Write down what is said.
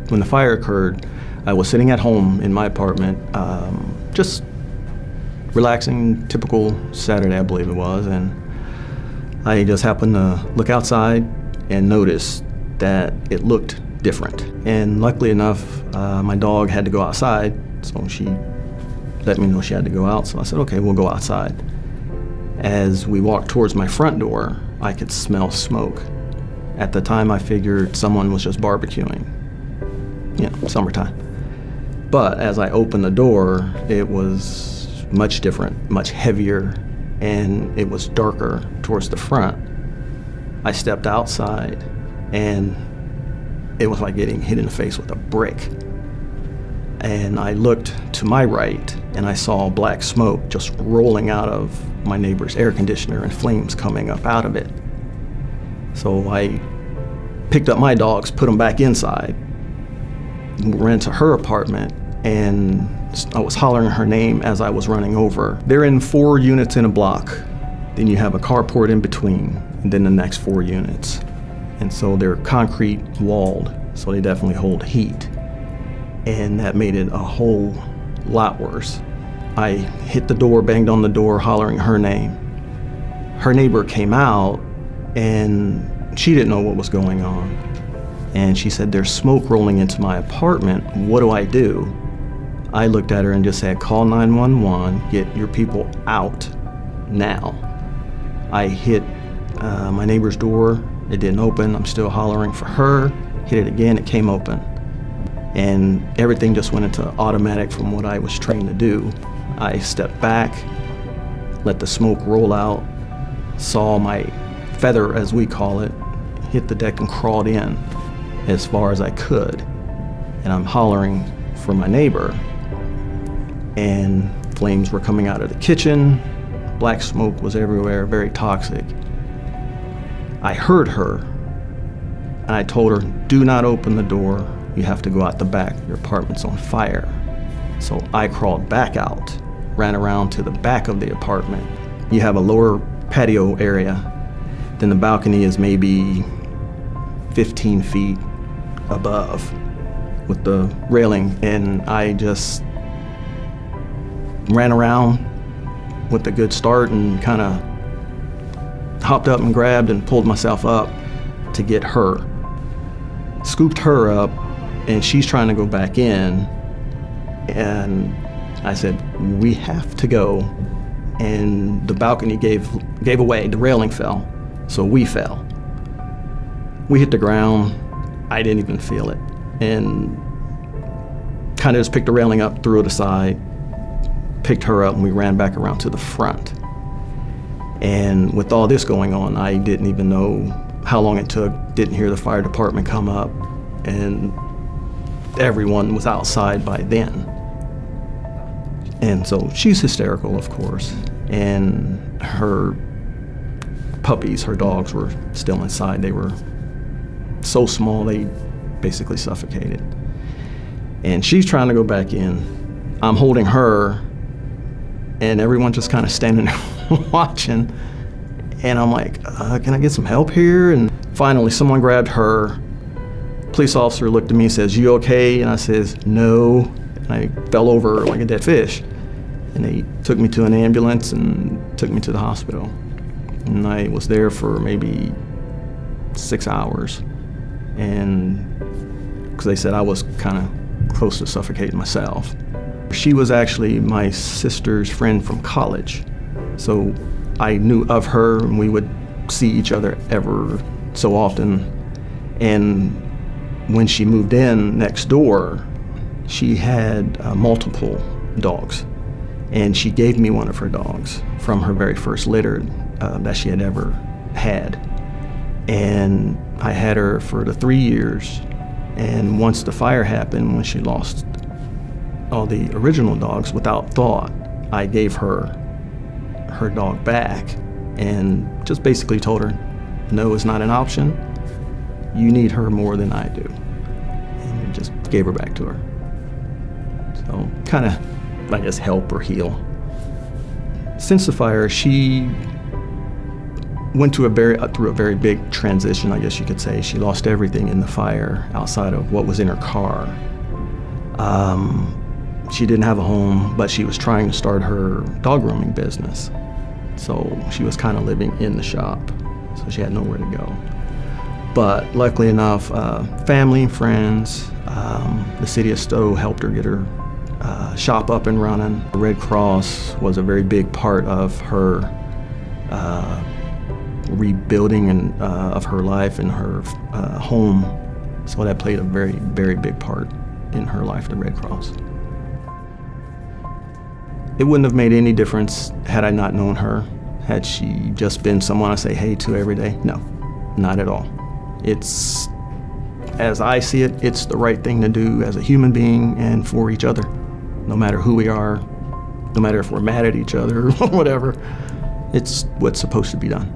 When the fire occurred, I was sitting at home in my apartment, just relaxing, typical Saturday, I believe it was, and I just happened to look outside and notice that it looked different. And luckily enough, my dog had to go outside, so she let me know she had to go out, so I said, okay, we'll go outside. As we walked towards my front door, I could smell smoke. At the time, I figured someone was just barbecuing, summertime. But as I opened the door, it was much different, much heavier, and it was darker towards the front. I stepped outside, and it was like getting hit in the face with a brick. And I looked to my right, and I saw black smoke just rolling out of my neighbor's air conditioner and flames coming up out of it. So I picked up my dogs, put them back inside, ran to her apartment, and I was hollering her name as I was running over. They're in 4 units in a block. Then you have a carport in between, and then the next 4 units. And so they're concrete walled, so they definitely hold heat. And that made it a whole lot worse. I hit the door, banged on the door, hollering her name. Her neighbor came out, and she didn't know what was going on. And she said, there's smoke rolling into my apartment. What do I do? I looked at her and just said, call 911, get your people out now. I hit my neighbor's door. It didn't open. I'm still hollering for her. Hit it again, it came open. And everything just went into automatic from what I was trained to do. I stepped back, let the smoke roll out, saw my feather, as we call it, hit the deck and crawled in as far as I could. And I'm hollering for my neighbor. And flames were coming out of the kitchen. Black smoke was everywhere, very toxic. I heard her, and I told her, do not open the door. You have to go out the back. Your apartment's on fire. So I crawled back out, ran around to the back of the apartment. You have a lower patio area. Then the balcony is maybe 15 feet above with the railing. And I just ran around with a good start and kind of hopped up and grabbed and pulled myself up to get her. Scooped her up, and she's trying to go back in. And I said, we have to go. And the balcony gave away, the railing fell, so we fell. We hit the ground, I didn't even feel it. And kind of just picked the railing up, threw it aside, picked her up, and we ran back around to the front. And with all this going on, I didn't even know how long it took, didn't hear the fire department come up, and everyone was outside by then. And so she's hysterical, of course, and her puppies, her dogs, were still inside. They were so small, they basically suffocated. And she's trying to go back in. I'm holding her, and everyone just kind of standing there watching. And I'm like, can I get some help here? And finally, someone grabbed her. Police officer looked at me and says, you okay? And I says, no. And I fell over like a dead fish. And they took me to an ambulance and took me to the hospital. And I was there for maybe 6 hours. And because they said I was kind of close to suffocating myself. She was actually my sister's friend from college. So I knew of her, and we would see each other ever so often. And when she moved in next door, she had multiple dogs. And she gave me one of her dogs from her very first litter that she had ever had. And I had her for the 3 years. And once the fire happened, when she lost all the original dogs, without thought, I gave her dog back and just basically told her, no, it's not an option. You need her more than I do. And just gave her back to her. So kind of, I guess, help or heal. Since the fire, she went through a very big transition, I guess you could say. She lost everything in the fire outside of what was in her car. She didn't have a home, but she was trying to start her dog grooming business. So she was kind of living in the shop, so she had nowhere to go. But luckily enough, family and friends, the city of Stowe helped her get her shop up and running. The Red Cross was a very big part of her rebuilding and of her life and her home. So that played a very, very big part in her life, the Red Cross. It wouldn't have made any difference had I not known her. Had she just been someone I say hey to every day? No, not at all. It's, as I see it, it's the right thing to do as a human being and for each other. No matter who we are, no matter if we're mad at each other or whatever, it's what's supposed to be done.